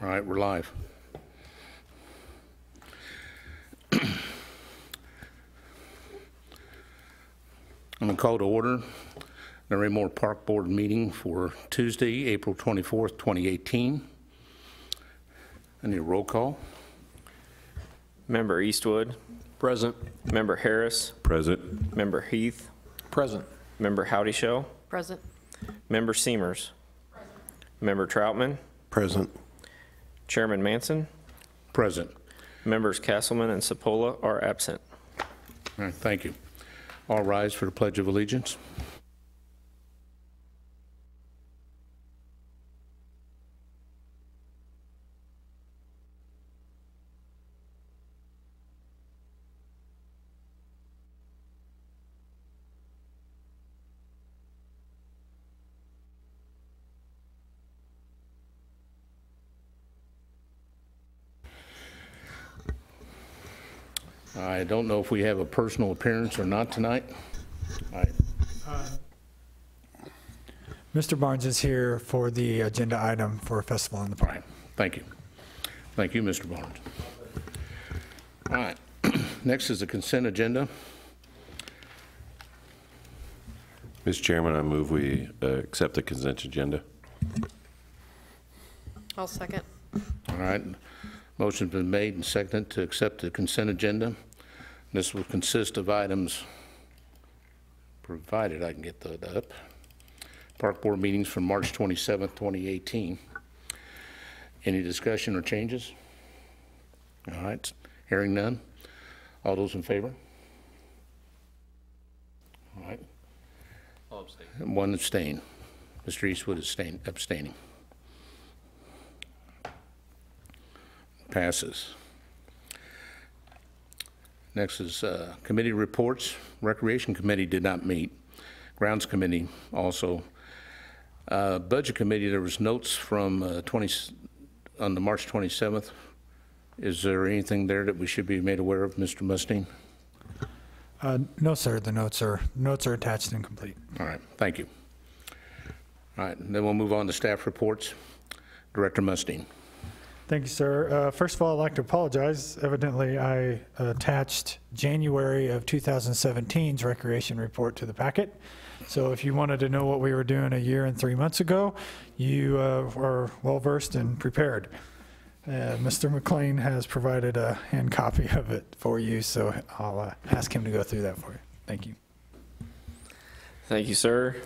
All right, we're live. I'm going to call to order the Raymore Park Board meeting for Tuesday, April 24th, 2018. I need a roll call. Member Eastwood. Present. Member Harris. Present. Member Heath. Present. Member Howdy Show. Present. Member Seamers. Present. Member Troutman. Present. Chairman Manson. Present. Members Castleman and Cipolla are absent. All right, thank you. All rise for the Pledge of Allegiance. I don't know if we have a personal appearance or not tonight. Mr. Barnes is here for the agenda item for Festival in the All Park. right, thank you. Thank you, Mr. Barnes. All right, next is the consent agenda. Mr. Chairman, I move we accept the consent agenda. I'll second. All right, motion's been made and seconded to accept the consent agenda. This will consist of items, provided I can get that up. Park Board meetings from March 27th, 2018. Any discussion or changes? All right, hearing none. All those in favor? All right. I'll abstain. One abstain. Mr. Eastwood is abstaining. Passes. Next is committee reports. Recreation Committee did not meet. Grounds Committee also. Budget Committee, there was notes from on the March 27th. Is there anything there that we should be made aware of, Mr. Mustine? No, sir. The notes are attached and complete. All right, thank you. All right, and then we'll move on to staff reports. Director Mustine. Thank you, sir. First of all, I'd like to apologize. Evidently, I attached January of 2017's recreation report to the packet. So if you wanted to know what we were doing a year and 3 months ago, you are well-versed and prepared. Mr. McLean has provided a hand copy of it for you, so I'll ask him to go through that for you. Thank you. Thank you, sir.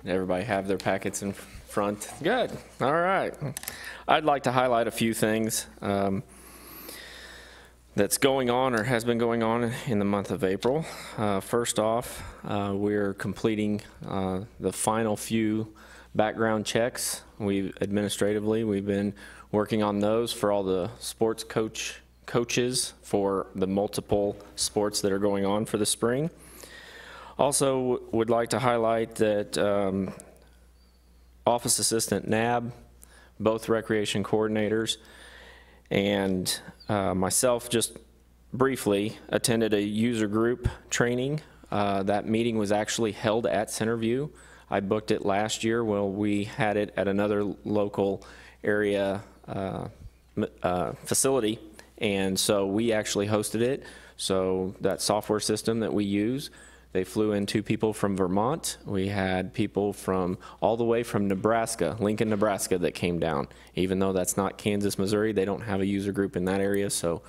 Everybody have their packets in front. Good. All right. I'd like to highlight a few things that's going on or has been going on in the month of April. First off, we're completing the final few background checks. Administratively, we've been working on those for all the sports coaches for the multiple sports that are going on for the spring. Also would like to highlight that Office Assistant NAB, both recreation coordinators, and myself just briefly attended a user group training. That meeting was actually held at Centerview. I booked it last year. Well, we had it at another local area facility, and so we actually hosted it. So that software system that we use, they flew in 2 people from Vermont. We had people from all the way from Nebraska, Lincoln, Nebraska, that came down. Even though that's not Kansas, Missouri, they don't have a user group in that area, so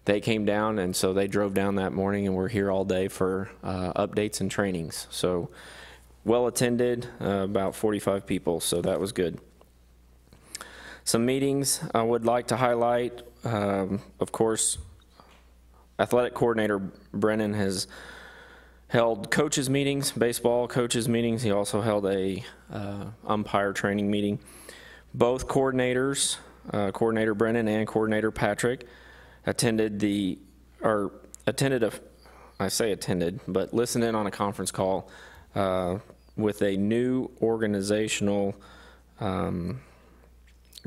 they came down, and so they drove down that morning, and we're here all day for updates and trainings. So well attended, about 45 people, so that was good. Some meetings I would like to highlight. Of course, athletic coordinator Brennan has held coaches meetings, baseball coaches meetings. He also held a umpire training meeting. Both coordinators, Coordinator Brennan and Coordinator Patrick, attended but listened in on a conference call with a new organizational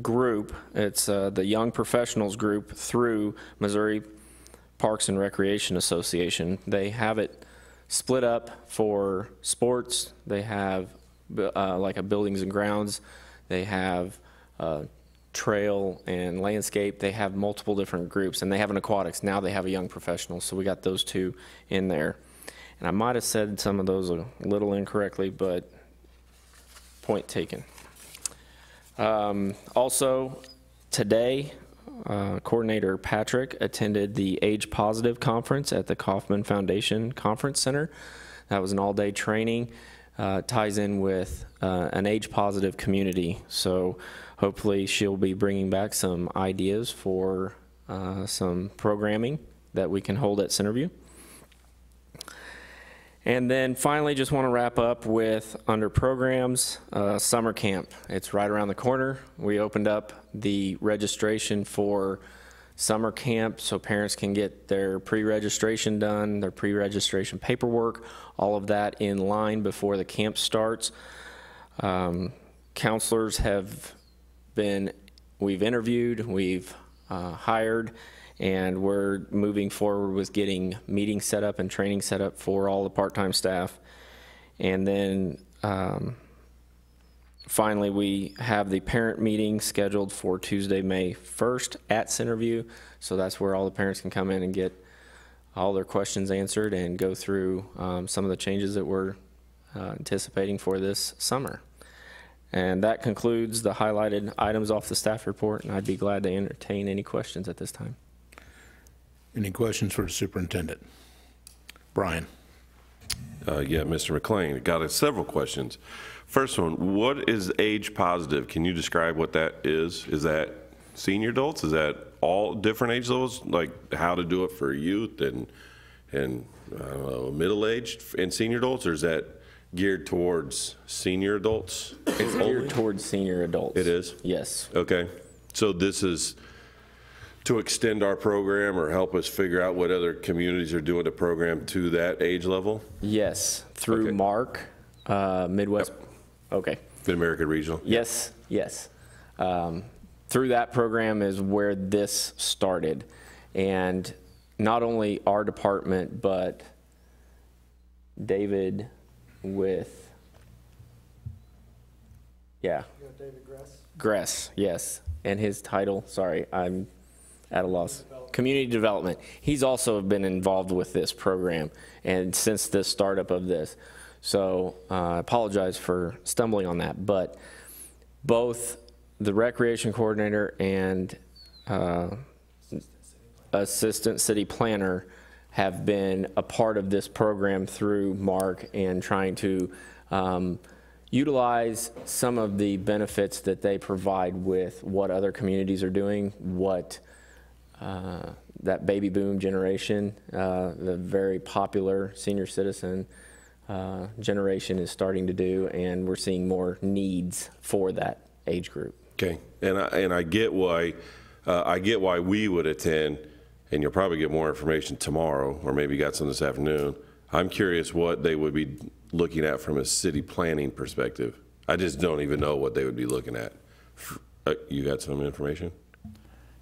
group. It's the Young Professionals Group through Missouri Parks and Recreation Association. They have it split up for sports. They have like a buildings and grounds. They have trail and landscape. They have multiple different groups, and they have an aquatics. Now they have a young professional, so we got those two in there. And I might have said some of those a little incorrectly, but point taken. Also, today, Coordinator Patrick attended the Age Positive Conference at the Kauffman Foundation Conference Center. That was an all-day training. Ties in with an age-positive community. So hopefully she'll be bringing back some ideas for some programming that we can hold at Centerview. And then finally, just want to wrap up with, under programs, summer camp. It's right around the corner. We opened up the registration for summer camp so parents can get their pre-registration done, their pre-registration paperwork, all of that in line before the camp starts. Counselors have been, we've interviewed, we've hired, and we're moving forward with getting meetings set up and training set up for all the part-time staff. And then finally, we have the parent meeting scheduled for Tuesday, May 1st at Centerview. So that's where all the parents can come in and get all their questions answered and go through some of the changes that we're anticipating for this summer. And that concludes the highlighted items off the staff report, and I'd be glad to entertain any questions at this time. Any questions for the superintendent? Brian? Yeah, Mr. McLean, got several questions. First one, what is age positive? Can you describe what that is? Is that senior adults? Is that all different age levels? Like how to do it for youth and I don't know, middle-aged and senior adults, or is that geared towards senior adults? It's geared towards senior adults. It is? Yes. Okay. So this is to extend our program or help us figure out what other communities are doing the program to that age level? Yes, through Okay. Mark, Midwest. Yep. Okay. Mid-American Regional? Yes, yes. Through that program is where this started. And not only our department, but David with, yeah. David Gress. Gress, yes. And his title, sorry, I'm at a loss. Community Development. He's also been involved with this program and since the startup of this. So I apologize for stumbling on that, but both the recreation coordinator and assistant city planner have been a part of this program through Mark and trying to utilize some of the benefits that they provide with what other communities are doing, what that baby boom generation, the very popular senior citizen generation is starting to do, and we're seeing more needs for that age group. Okay, and I get why we would attend, and you'll probably get more information tomorrow, or maybe you got some this afternoon. I'm curious what they would be looking at from a city planning perspective. I just don't even know what they would be looking at. You got some information?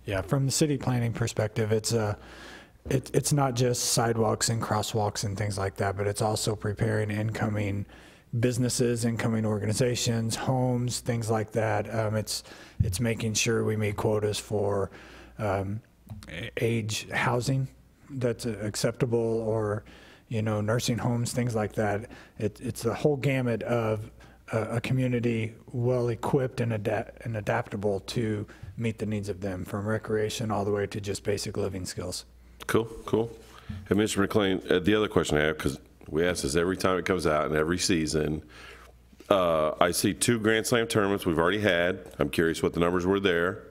Yeah, from the city planning perspective, it's not just sidewalks and crosswalks and things like that, but it's also preparing incoming businesses, incoming organizations, homes, things like that. It's making sure we meet quotas for age housing that's acceptable, or nursing homes, things like that. It's the whole gamut of a community well equipped and adaptable to meet the needs of them, from recreation all the way to just basic living skills. Cool. And Mr. McLean, the other question I have, because we ask this every time it comes out and every season, I see 2 Grand Slam tournaments we've already had. I'm curious what the numbers were there,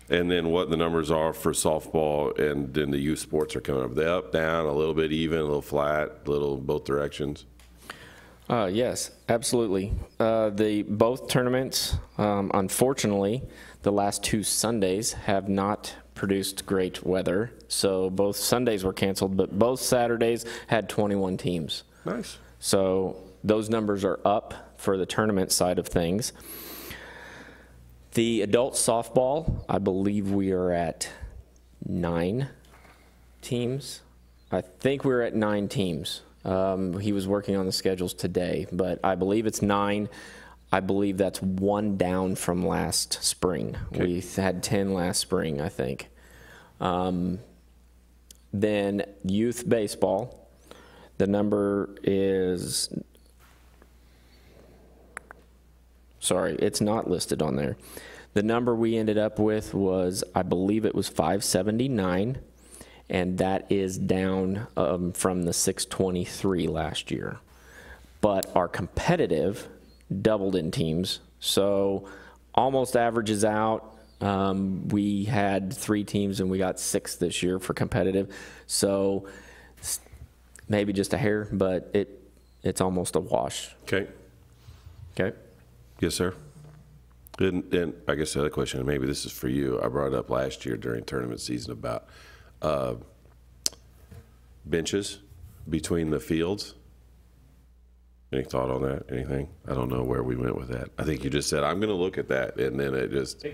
and then what the numbers are for softball, and then the youth sports are coming up. They up, down, a little bit even, a little flat, a little both directions? Yes, absolutely. Both tournaments, unfortunately, the last 2 Sundays have not produced great weather. So both Sundays were canceled, but both Saturdays had 21 teams. Nice. So those numbers are up for the tournament side of things. The adult softball, I believe we are at 9 teams. I think we're at 9 teams. He was working on the schedules today, but I believe it's 9. I believe that's 1 down from last spring. Okay. We had 10 last spring, I think. Then youth baseball, the number is, sorry, it's not listed on there. The number we ended up with was, I believe it was 579, and that is down from the 623 last year. But our competitive doubled in teams, so almost averages out. We had 3 teams and we got 6 this year for competitive, so maybe just a hair, but it's almost a wash. Okay. Okay. Yes, sir. And I guess the other question, and maybe this is for you, I brought it up last year during tournament season about benches between the fields. Any thought on that? Anything? I don't know where we went with that. I think you just said, I'm going to look at that, and then it just...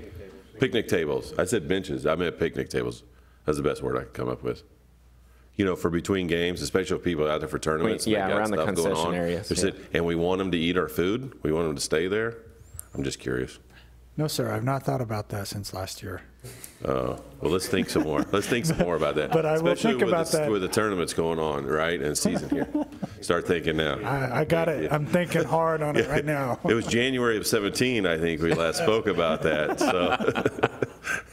Picnic tables. I said benches. I meant picnic tables. That's the best word I could come up with. You know, for between games, especially if people out there for tournaments. Yeah, they got around the stuff going concession on. areas, They're yeah. and we want them to eat our food. We want them to stay there. I'm just curious. No, sir, I've not thought about that since last year. Well, let's think some more. Let's think some more about that. But I will Especially think about that. with the tournaments going on, right, and season here. Start thinking now. I got it. I'm thinking hard on it right now. It was January of 17, I think, we last spoke about that. So,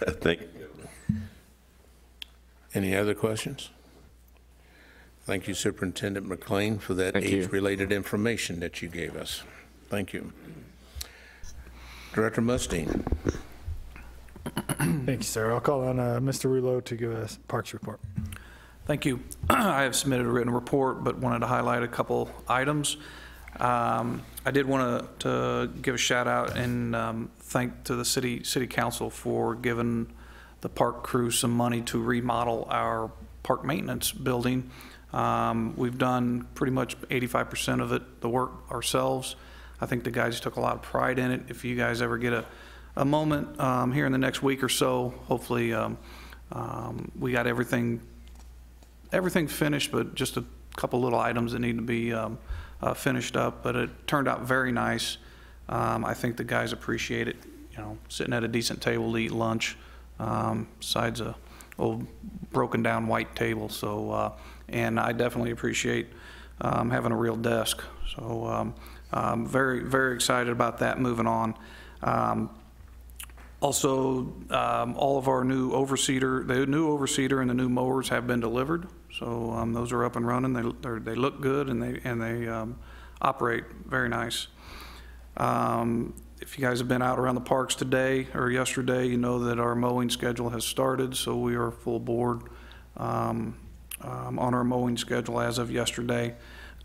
I think. Any other questions? Thank you, Superintendent McLean, for that Thank you. age-related information that you gave us. Thank you. Director Mustine. Thank you, sir. I'll call on Mr. Rouleau to give us Parks report. Thank you. I have submitted a written report, but wanted to highlight a couple items. I did want to give a shout out and thank to the city council for giving the park crew some money to remodel our park maintenance building. We've done pretty much 85% of it, the work ourselves. I think the guys took a lot of pride in it. If you guys ever get a moment here in the next week or so, hopefully we got everything finished, but just a couple little items that need to be finished up. But it turned out very nice. I think the guys appreciate it. You know, sitting at a decent table to eat lunch, besides a old broken down white table. So, and I definitely appreciate having a real desk. So, very, very excited about that moving on. Also, all of our new overseeder, the new overseeder and the new mowers have been delivered. So those are up and running. They look good and they operate very nice. If you guys have been out around the parks today or yesterday, you know that our mowing schedule has started. So we are full board on our mowing schedule as of yesterday.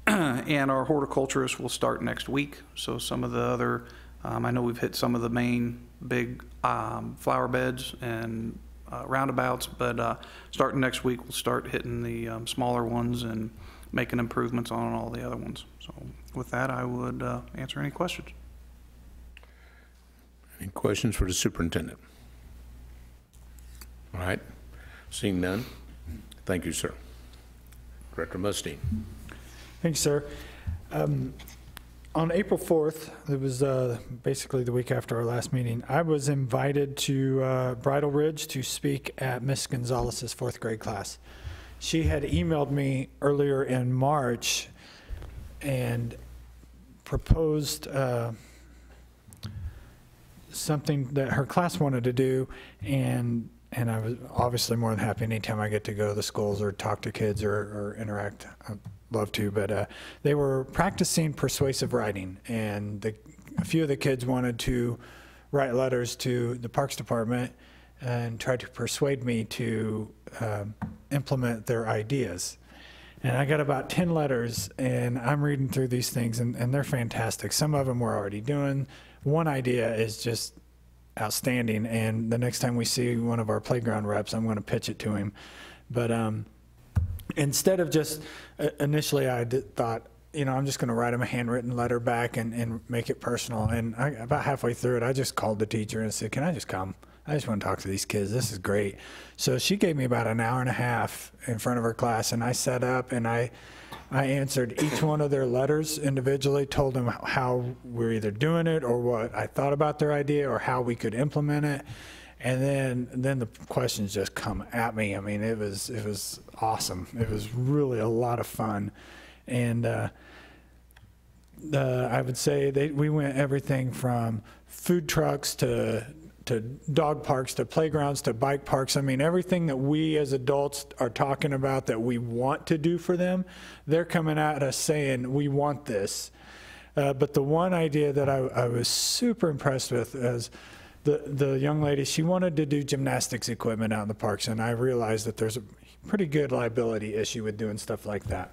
And our horticulturists will start next week. So some of the other, I know we've hit some of the main big flower beds and roundabouts, but starting next week, we'll start hitting the smaller ones and making improvements on all the other ones. So with that, I would answer any questions. Any questions for the superintendent? All right. Seeing none, thank you, sir. Director Mustine. Thanks, sir. On April 4th, it was basically the week after our last meeting, I was invited to Bridle Ridge to speak at Miss Gonzalez's 4th grade class. She had emailed me earlier in March and proposed something that her class wanted to do, and I was obviously more than happy anytime I get to go to the schools or talk to kids or interact. I'd love to, but they were practicing persuasive writing, and a few of the kids wanted to write letters to the Parks Department and try to persuade me to implement their ideas. And I got about 10 letters, and I'm reading through these things, and they're fantastic. Some of them we're already doing. One idea is just outstanding, and the next time we see one of our playground reps, I'm going to pitch it to him. But instead of just initially I thought, you know, I'm just going to write him a handwritten letter back and make it personal. And about halfway through it, I just called the teacher and said, can I just come? I just want to talk to these kids. This is great. So she gave me about an hour and a half in front of her class, and I sat up and I answered each one of their letters individually, told them how we're either doing it or what I thought about their idea or how we could implement it. And then the questions just come at me. I mean, it was awesome. It was really a lot of fun. And I would say we went everything from food trucks to dog parks, to playgrounds, to bike parks. I mean, everything that we as adults are talking about that we want to do for them, they're coming at us saying, we want this. But the one idea that I was super impressed with is the young lady, she wanted to do gymnastics equipment out in the parks, and I realized that there's a pretty good liability issue with doing stuff like that.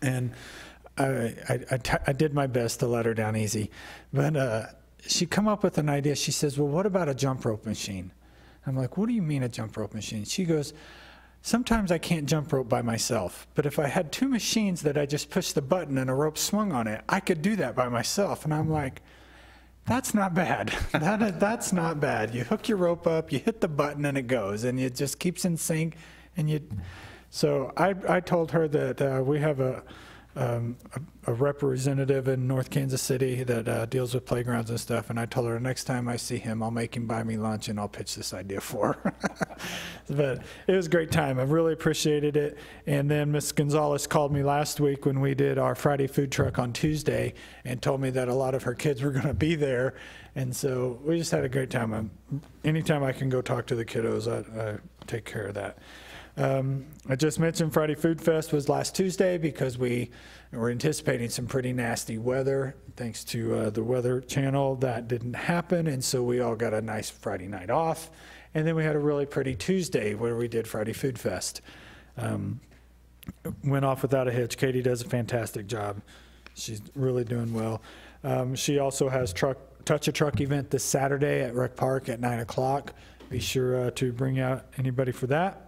And I did my best to let her down easy. But she come up with an idea. She says, well, what about a jump rope machine? I'm like, what do you mean a jump rope machine? She goes, sometimes I can't jump rope by myself, but if I had two machines that I just pushed the button and a rope swung on it, I could do that by myself. And I'm like, that's not bad. That's not bad. You hook your rope up, you hit the button, and it goes, and it just keeps in sync. So I told her that we have a representative in North Kansas City that deals with playgrounds and stuff, and I told her next time I see him, I'll make him buy me lunch and I'll pitch this idea for her. But it was a great time. I really appreciated it. And then Ms. Gonzalez called me last week when we did our Friday food truck on Tuesday and told me that a lot of her kids were going to be there. And so we just had a great time. Anytime I can go talk to the kiddos, I take care of that. I just mentioned Friday Food Fest was last Tuesday because we were anticipating some pretty nasty weather. Thanks to the Weather Channel, that didn't happen, and so we all got a nice Friday night off. And then we had a really pretty Tuesday where we did Friday Food Fest. Went off without a hitch. Katie does a fantastic job. She's really doing well. She also has Touch a Truck event this Saturday at Rec Park at 9 o'clock. Be sure to bring out anybody for that.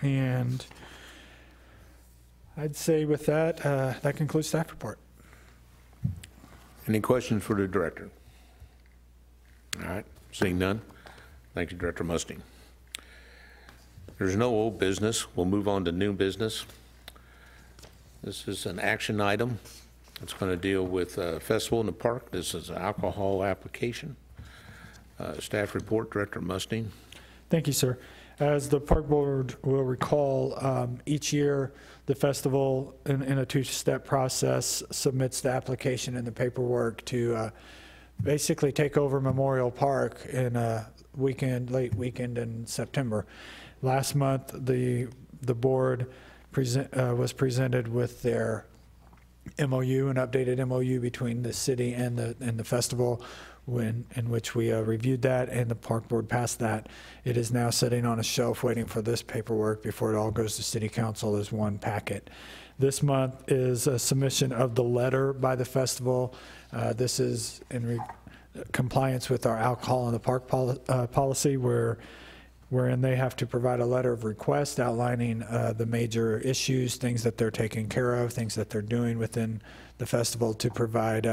And I'd say with that, that concludes staff report. Any questions for the director? All right, seeing none. Thank you, Director Musting. There's no old business. We'll move on to new business. This is an action item. It's going to deal with Festival in the Park. This is an alcohol application. Staff report, Director Musting. Thank you, sir. As the park board will recall, each year the festival in a two-step process submits the application and the paperwork to basically take over Memorial Park in a late weekend in September. Last month, the board was presented with their MOU, an updated MOU between the city and the festival, in which we reviewed that, and the park board passed that. It is now sitting on a shelf waiting for this paperwork before it all goes to city council as one packet. This month is a submission of the letter by the festival. This is in compliance with our alcohol in the park policy, wherein they have to provide a letter of request outlining the major issues, things that they're taking care of, things that they're doing within the festival to provide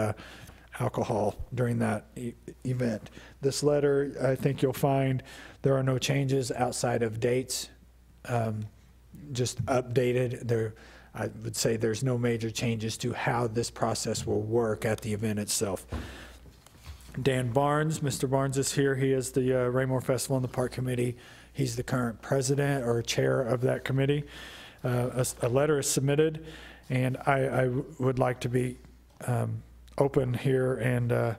alcohol during that event. This letter, I think you'll find there are no changes outside of dates, just updated. I would say there's no major changes to how this process will work at the event itself. Dan Barnes, Mr. Barnes is here. He is the Raymore Festival and the Park Committee. He's the current president or chair of that committee. A letter is submitted, and I would like to be open here, and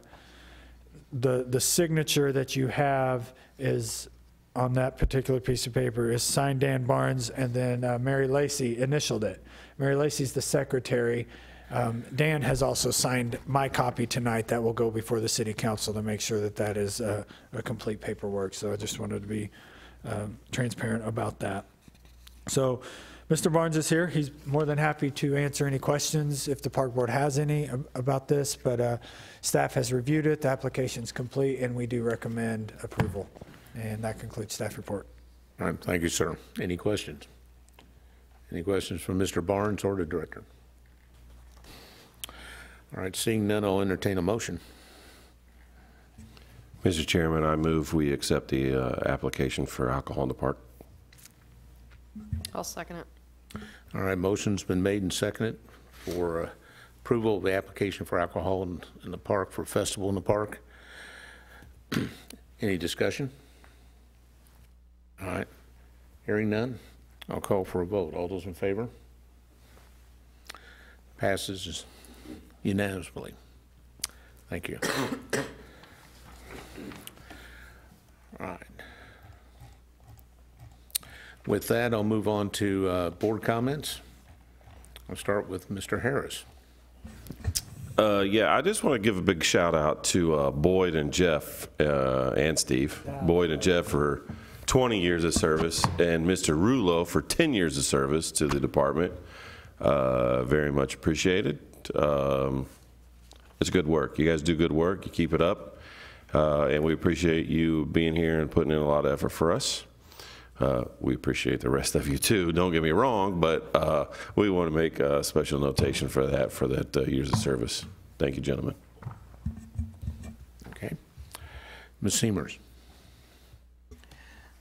the signature that you have is on that particular piece of paper is signed Dan Barnes, and then Mary Lacey initialed it. Mary Lacey's the secretary. Dan has also signed my copy tonight that will go before the city council to make sure that that is a complete paperwork. So I just wanted to be transparent about that. So Mr. Barnes is here. He's more than happy to answer any questions if the park board has any about this, but staff has reviewed it. The application's complete, and we do recommend approval. And that concludes staff report. All right, thank you, sir. Any questions? Any questions from Mr. Barnes or the director? All right, seeing none, I'll entertain a motion. Mr. Chairman, I move we accept the application for alcohol in the park. I'll second it. All right, motion's been made and seconded for approval of the application for alcohol in the park, for festival in the park. Any discussion? All right, hearing none, I'll call for a vote. All those in favor? Passes unanimously. Thank you. All right. With that, I'll move on to board comments. I'll start with Mr. Harris. Yeah, I just want to give a big shout out to Boyd and Jeff and Steve. Boyd and Jeff for 20 years of service, and Mr. Rulo for 10 years of service to the department. Very much appreciated. It's good work. You guys do good work. You keep it up. And we appreciate you being here and putting in a lot of effort for us. We appreciate the rest of you too, don't get me wrong, but we want to make a special notation for that years of service. Thank you, gentlemen. Okay. Ms. Seamers.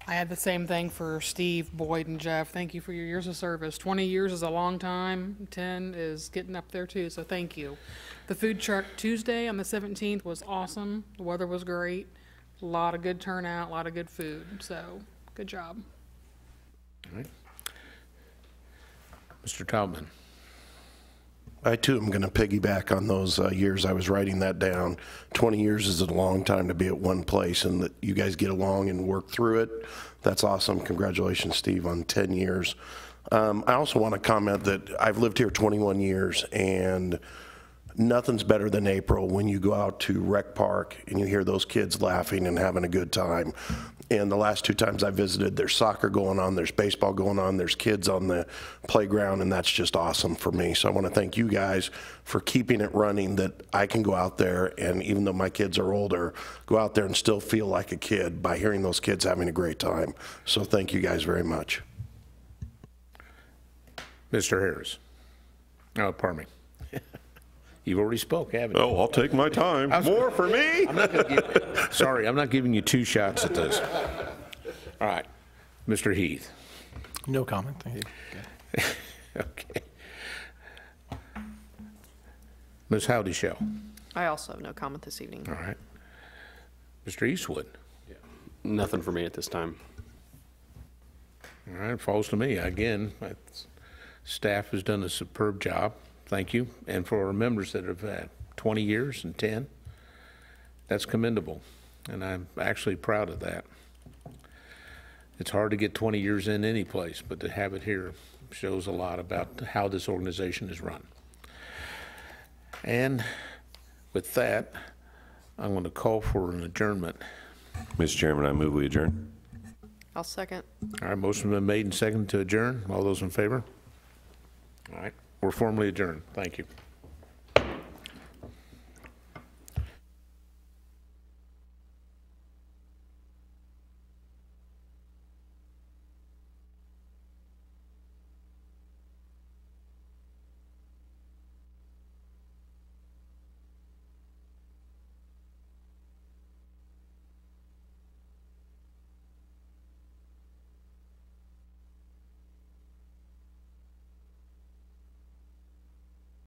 I had the same thing for Steve, Boyd, and Jeff. Thank you for your years of service. 20 years is a long time. 10 is getting up there too, so thank you. The food truck Tuesday on the 17th was awesome. The weather was great. A lot of good turnout, a lot of good food, so good job. All right. Mr. Taubman. I too am going to piggyback on those years. I was writing that down. 20 years is a long time to be at one place, and that you guys get along and work through it. That's awesome. Congratulations, Steve, on 10 years. I also want to comment that I've lived here 21 years, and nothing's better than April when you go out to Rec Park and you hear those kids laughing and having a good time. And the last 2 times I visited, there's soccer going on, there's baseball going on, there's kids on the playground, and that's just awesome for me. So I want to thank you guys for keeping it running, that I can go out there and, even though my kids are older, go out there and still feel like a kid by hearing those kids having a great time. So thank you guys very much. Mr. Harris. Oh, pardon me. You've already spoke, haven't you? Oh, I'll take my time. More for me? I'm not gonna give, sorry, I'm not giving you 2 shots at this. All right, Mr. Heath. No comment, thank you. Okay. Ms. Howdy-Shell. I also have no comment this evening. All right. Mr. Eastwood. Nothing for me at this time. All right, falls to me. Again, staff has done a superb job. Thank you. And for our members that have had 20 years and 10, that's commendable. And I'm actually proud of that. It's hard to get 20 years in any place, but to have it here shows a lot about how this organization is run. And with that, I'm going to call for an adjournment. Mr. Chairman, I move we adjourn. I'll second. All right, motion been made and seconded to adjourn. All those in favor? All right, we're formally adjourned. Thank you.